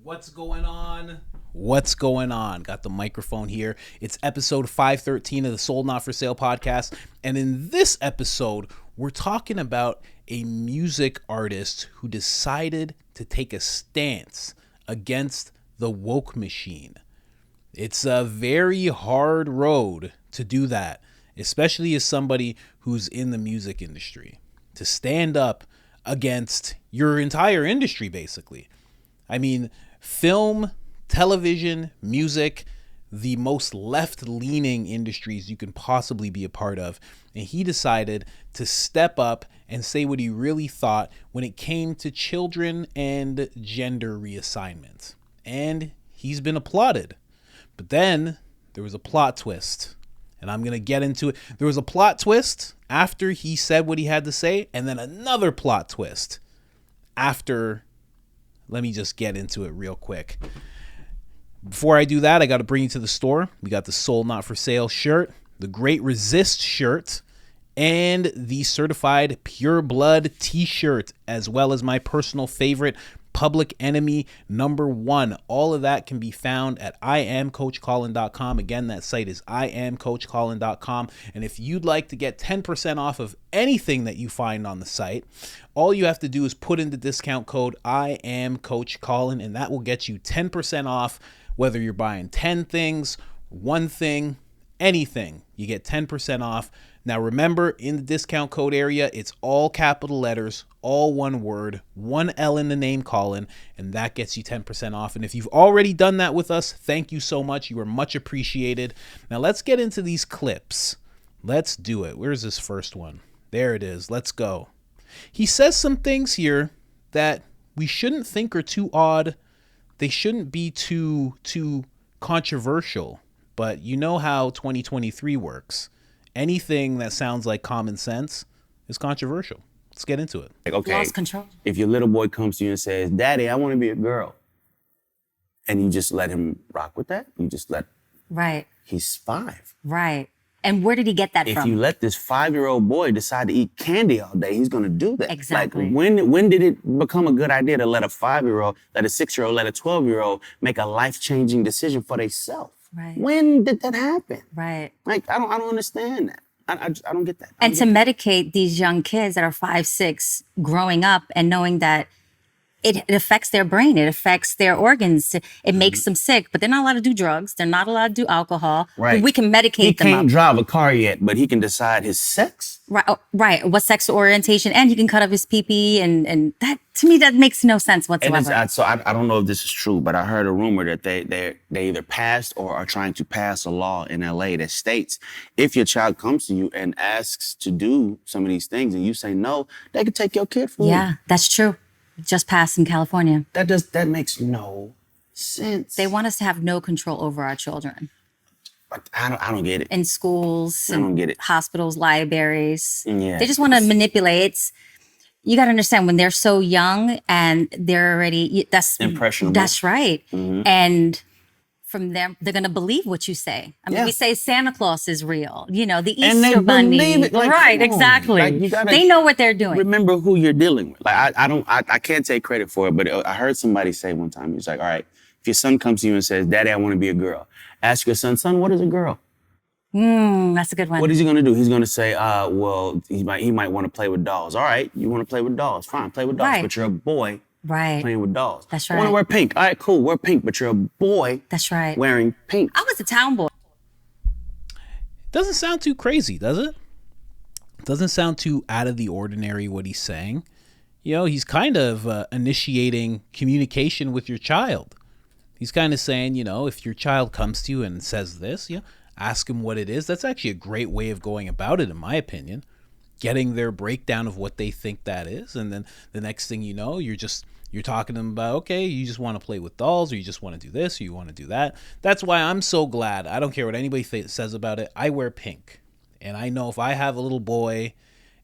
What's going on? What's going on? Got the microphone here. It's episode 513 of the Sold Not For Sale podcast. And in this episode, we're talking about a music artist who decided to take a stance against the woke machine. It's a very hard road to do that, especially as somebody who's in the music industry, to stand up against your entire industry, basically. I mean, film, television, music, the most left-leaning industries you can possibly be a part of. And he decided to step up and say what he really thought when it came to children and gender reassignment. And he's been applauded. But then there was a plot twist, and I'm going to get into it. There was a plot twist after he said what he had to say, and then another plot twist after. Let me just get into it real quick. Before I do that, I got to bring you to the store. We got the Sold Not For Sale shirt, the Great Resist shirt, and the certified Pure Blood t-shirt, as well as my personal favorite, Public Enemy #1. All of that can be found at IamCoachColin.com. Again, that site is IamCoachColin.com. And if you'd like to get 10% off of anything that you find on the site, all you have to do is put in the discount code IamCoachColin, and that will get you 10% off, whether you're buying 10 things, one thing, anything. You get 10% off. Now remember, in the discount code area, it's all capital letters, all one word, one L in the name Colin, and that gets you 10% off. And if you've already done that with us, thank you so much. You are much appreciated. Now let's get into these clips. Let's do it. Where's this first one? There it is. Let's go. He says some things here that we shouldn't think are too odd. They shouldn't be too controversial. But you know how 2023 works. Anything that sounds like common sense is controversial. Let's get into it. Like, okay, Lost control. if your little boy comes to you and says, "Daddy, I want to be a girl," and you just let him rock with that, Right, he's 5. right. And where did he get that If from? you let this 5-year-old boy decide to eat candy all day, he's gonna do that. Exactly. Like, when did it become a good idea to let a 5-year-old, let a 6-year-old, let a 12-year-old make a life-changing decision for themselves? Right. When did that happen? Right. Like, I don't understand that. I don't get that. And to medicate these young kids that are 5, 6, growing up and knowing that it affects their brain, it affects their organs, it makes them sick, but they're not allowed to do drugs, they're not allowed to do alcohol. Right. We can medicate He them can't up. drive a car yet, but he can decide his sex. Right, right. What sexual orientation, and he can cut up his pee-pee, and that, to me, that makes no sense And whatsoever. I don't know if this is true, but I heard a rumor that they either passed or are trying to pass a law in LA that states if your child comes to you and asks to do some of these things and you say no, they can take your kid from you. Yeah, that's true. Just passed in California. That makes no sense. They want us to have no control over our children. I don't get it. In schools, I don't get it. hospitals, libraries. Yeah. They just want to manipulate. You got to understand, when they're so young and they're already, that's Impressionable. That's right. Mm-hmm. And from them, they're going to believe what you say. I mean, Yeah. we say Santa Claus is real, the Easter And they Bunny. believe it. Like, right, come on. exactly. Like, you gotta they know what they're doing. Remember who you're dealing with. Like, I can't take credit for it, but I heard somebody say one time, he's like, all right, if your son comes to you and says, "Daddy, I want to be a girl," ask your son, "Son, what is a girl?" That's a good one. What is he gonna do? He's gonna say, well, he might want to play with dolls. All right, you want to play with dolls? Fine, play with dolls. Right. But you're a boy Right. playing with dolls. That's I want right. to wear pink. All right, cool, wear pink. But you're a boy That's right. wearing pink. I was a town boy. Doesn't sound too crazy, does it? Doesn't sound too out of the ordinary what he's saying. You know, he's kind of initiating communication with your child. He's kind of saying, you know, if your child comes to you and says this, ask him what it is. That's actually a great way of going about it, in my opinion. Getting their breakdown of what they think that is. And then the next thing you know, you're talking to them about, okay, you just want to play with dolls, or you just want to do this, or you want to do that. That's why I'm so glad. I don't care what anybody says about it. I wear pink. And I know if I have a little boy,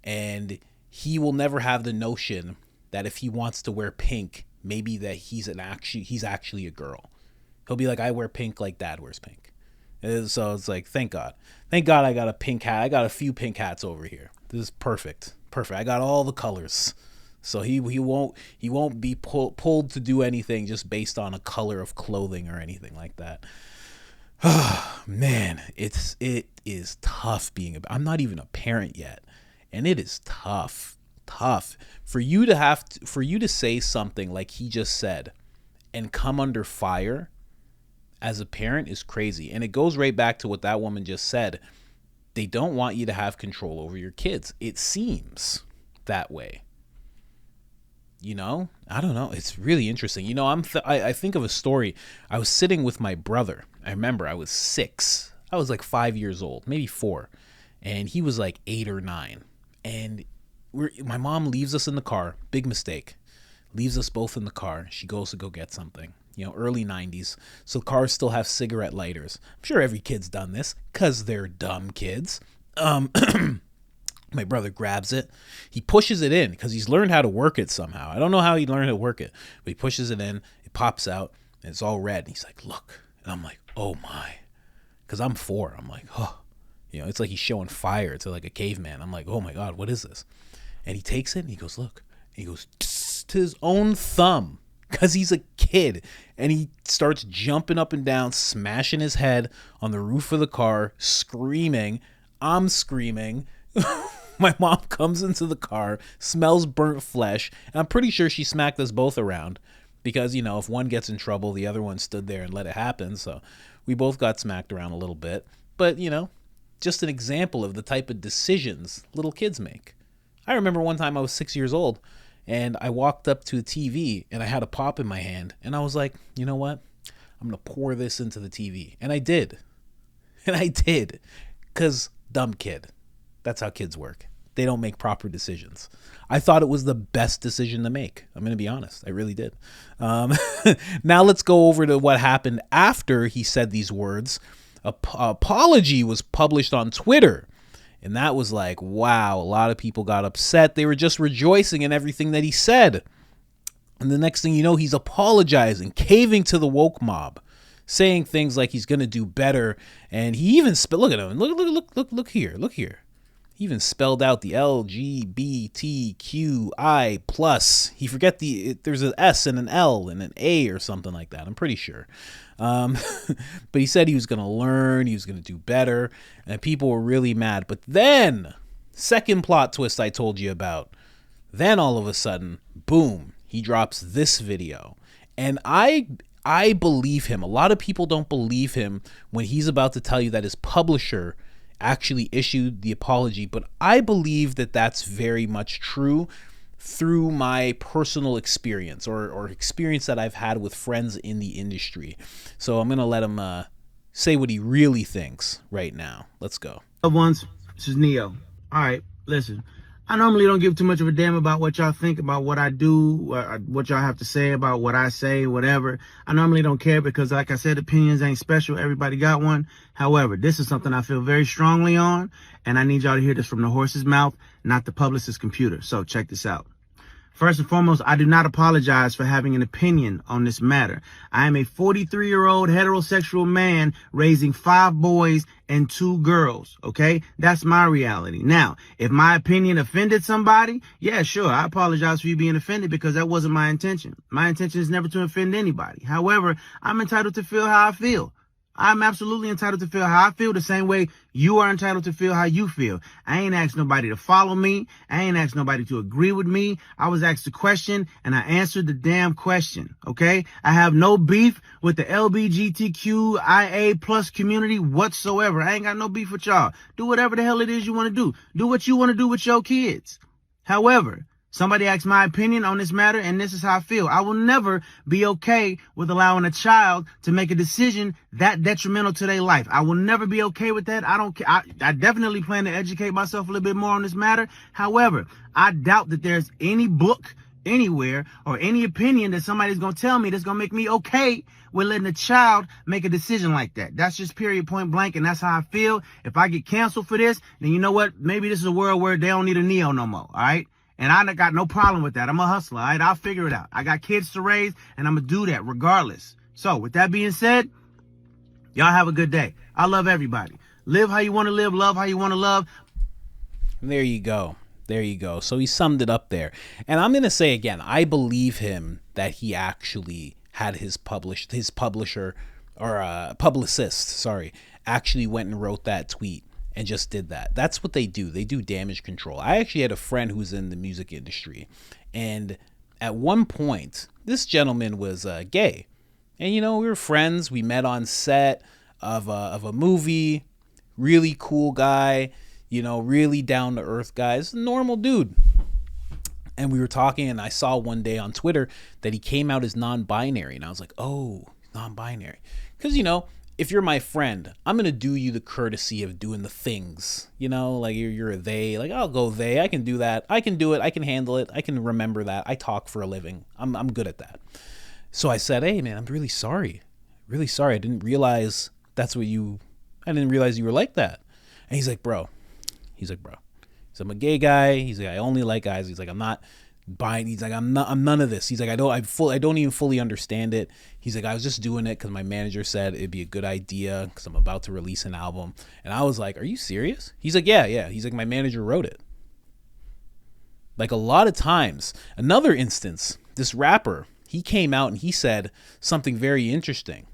and he will never have the notion that if he wants to wear pink, maybe that he's actually a girl. He'll be like, I wear pink like Dad wears pink. So it's like, thank God I got a pink hat. I got a few pink hats over here. This is perfect. I got all the colors. So he won't be pulled to do anything just based on a color of clothing or anything like that. Man, it is tough being I'm not even a parent yet, and it is tough for you to say something like he just said and come under fire as a parent is crazy. And it goes right back to what that woman just said. They don't want you to have control over your kids. It seems that way. You know, I don't know. It's really interesting. You know, I think of a story. I was sitting with my brother. I remember I was 6. I was like 5 years old, maybe 4. And he was like 8 or 9. And my mom leaves us in the car. Big mistake. Leaves us both in the car. She goes to go get something. You know, early 90s. So cars still have cigarette lighters. I'm sure every kid's done this because they're dumb kids. My brother grabs it. He pushes it in because he's learned how to work it somehow. I don't know how he learned how to work it, but he pushes it in. It pops out, and it's all red. And he's like, look. And I'm like, oh, my. Because I'm 4. I'm like, oh. You know, it's like he's showing fire to like a caveman. I'm like, oh, my God, what is this? And he takes it, and he goes, look. And he goes to his own thumb because he's a kid. And he starts jumping up and down, smashing his head on the roof of the car, screaming. I'm screaming. My mom comes into the car, smells burnt flesh, and I'm pretty sure she smacked us both around because, you know, if one gets in trouble, the other one stood there and let it happen. So we both got smacked around a little bit. But, you know, just an example of the type of decisions little kids make. I remember one time I was 6 years old, and I walked up to the TV, and I had a pop in my hand, and I was like, you know what? I'm going to pour this into the TV. And I did. Because dumb kid. That's how kids work. They don't make proper decisions. I thought it was the best decision to make. I'm going to be honest. I really did. Now let's go over to what happened after he said these words. Apology was published on Twitter. And that was like, wow, a lot of people got upset. They were just rejoicing in everything that he said. And the next thing you know, he's apologizing, caving to the woke mob, saying things like he's going to do better. And he even look at him. Look here. He even spelled out the LGBTQI plus. He forget there's an S and an L and an A or something like that. I'm pretty sure. But he said he was going to learn. He was going to do better. And people were really mad. But then, second plot twist I told you about. Then all of a sudden, boom, he drops this video. And I believe him. A lot of people don't believe him when he's about to tell you that his publisher actually issued the apology, but I believe that that's very much true through my personal experience or experience that I've had with friends in the industry. So I'm going to let him say what he really thinks right now. Let's go. Loved ones, this is Neo. All right, listen. I normally don't give too much of a damn about what y'all think about what I do, what y'all have to say about what I say, whatever. I normally don't care because, like I said, opinions ain't special. Everybody got one. However, this is something I feel very strongly on, and I need y'all to hear this from the horse's mouth, not the publicist's computer. So check this out. First and foremost, I do not apologize for having an opinion on this matter. I am a 43-year-old heterosexual man raising 5 boys and 2 girls, okay? That's my reality. Now, if my opinion offended somebody, yeah, sure, I apologize for you being offended because that wasn't my intention. My intention is never to offend anybody. However, I'm entitled to feel how I feel. I'm absolutely entitled to feel how I feel the same way you are entitled to feel how you feel. I ain't asked nobody to follow me. I ain't asked nobody to agree with me. I was asked a question and I answered the damn question, okay? I have no beef with the LGBTQIA plus community whatsoever. I ain't got no beef with y'all. Do whatever the hell it is you want to do. Do what you want to do with your kids. However, somebody asked my opinion on this matter, and this is how I feel. I will never be okay with allowing a child to make a decision that detrimental to their life. I will never be okay with that. I don't care. I definitely plan to educate myself a little bit more on this matter. However, I doubt that there's any book anywhere or any opinion that somebody's going to tell me that's going to make me okay with letting a child make a decision like that. That's just period, point blank, and that's how I feel. If I get canceled for this, then you know what? Maybe this is a world where they don't need a Neo no more, all right? And I got no problem with that. I'm a hustler, all right? I'll figure it out. I got kids to raise, and I'm going to do that regardless. So with that being said, y'all have a good day. I love everybody. Live how you want to live, love how you want to love. And there you go. There you go. So he summed it up there. And I'm going to say again, I believe him that he actually had his publisher or publicist, sorry, actually went and wrote that tweet and just did that. That's what they do. They do damage control. I actually had a friend who's in the music industry, and at one point, this gentleman was gay. And, you know, we were friends. We met on set of a movie. Really cool guy, you know, really down to earth guy. It's a normal dude. And we were talking, and I saw one day on Twitter that he came out as non-binary. And I was like, oh, non-binary. Because, you know, if you're my friend, I'm going to do you the courtesy of doing the things, you know, like you're a they, like I'll go they, I can do that. I can do it. I can handle it. I can remember that. I talk for a living. I'm good at that. So I said, hey man, I'm really sorry. Really sorry. I didn't realize you were like that. And he's like, bro, I'm a gay guy. He's like, I only like guys. He's like, I'm not buying. He's like, I'm none of this. He's like, I don't even fully understand it. He's like, I was just doing it because my manager said it'd be a good idea because I'm about to release an album. And I was like, are you serious? He's like, yeah. He's like, my manager wrote it. Like a lot of times, another instance, this rapper, he came out and he said something very interesting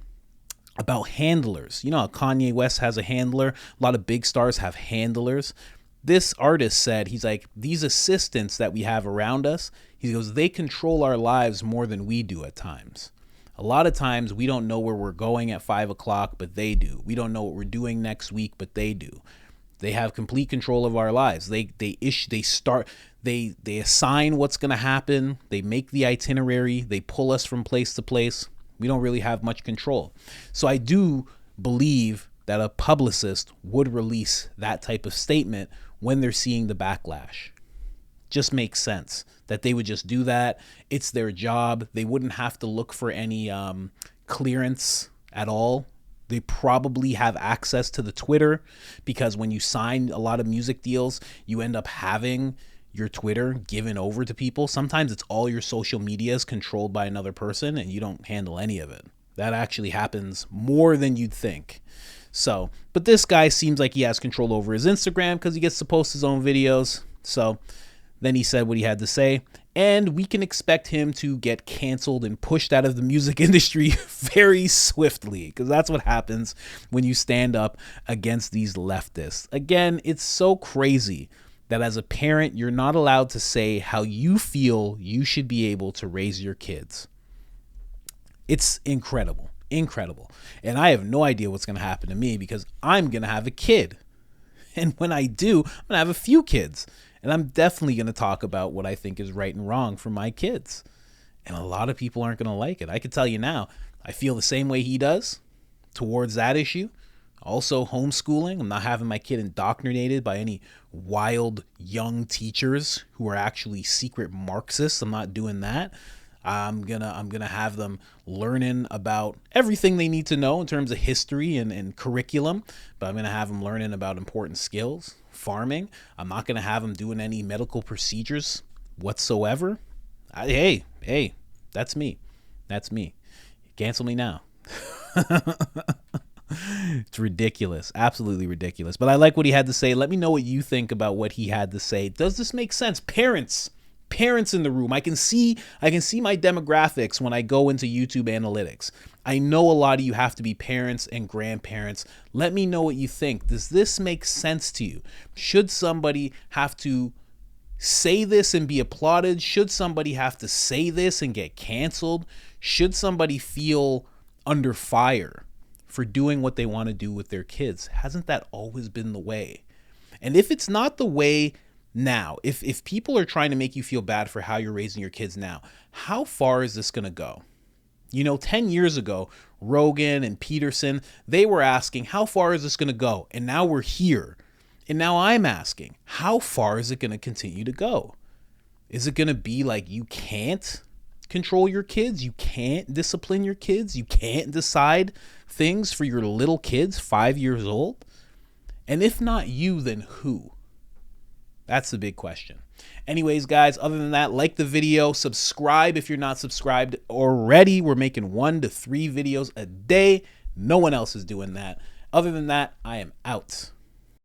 about handlers. You know how Kanye West has a handler? A lot of big stars have handlers. This artist said, he's like, these assistants that we have around us, he goes, they control our lives more than we do at times. A lot of times we don't know where we're going at 5 o'clock, but they do. We don't know what we're doing next week, but they do. They have complete control of our lives. They assign what's going to happen. They make the itinerary. They pull us from place to place. We don't really have much control. So I do believe that a publicist would release that type of statement when they're seeing the backlash. Just makes sense that they would just do that. It's their job. They wouldn't have to look for any clearance at all. They probably have access to the Twitter because when you sign a lot of music deals, you end up having your Twitter given over to people. Sometimes it's all your social media is controlled by another person and you don't handle any of it. That actually happens more than you'd think. So, but this guy seems like he has control over his Instagram because he gets to post his own videos. So then he said what he had to say, and we can expect him to get canceled and pushed out of the music industry very swiftly, because that's what happens when you stand up against these leftists. Again, it's so crazy that as a parent, you're not allowed to say how you feel you should be able to raise your kids. It's incredible. And I have no idea what's going to happen to me because I'm going to have a kid. And when I do, I'm going to have a few kids. And I'm definitely going to talk about what I think is right and wrong for my kids. And a lot of people aren't going to like it. I can tell you now, I feel the same way he does towards that issue. Also, homeschooling. I'm not having my kid indoctrinated by any wild young teachers who are actually secret Marxists. I'm not doing that. I'm gonna have them learning about everything they need to know in terms of history and curriculum, but I'm gonna have them learning about important skills, farming. I'm not gonna have them doing any medical procedures whatsoever. Hey, that's me. Cancel me now. It's ridiculous. Absolutely ridiculous. But I like what he had to say. Let me know what you think about what he had to say. Does this make sense? Parents in the room. I can see my demographics when I go into YouTube analytics. I know a lot of you have to be parents and grandparents. Let me know what you think. Does this make sense to you? Should somebody have to say this and be applauded? Should somebody have to say this and get canceled? Should somebody feel under fire for doing what they want to do with their kids? Hasn't that always been the way? And if it's not the way now, if people are trying to make you feel bad for how you're raising your kids now, how far is this going to go? 10 years ago, Rogan and Peterson, they were asking, how far is this going to go? And now we're here. And now I'm asking, how far is it going to continue to go? Is it going to be like you can't control your kids? You can't discipline your kids? You can't decide things for your little kids 5 years old? And if not you, then who? That's the big question. Anyways, guys, other than that, like the video, subscribe if you're not subscribed already. We're making 1 to 3 videos a day. No one else is doing that. Other than that, I am out.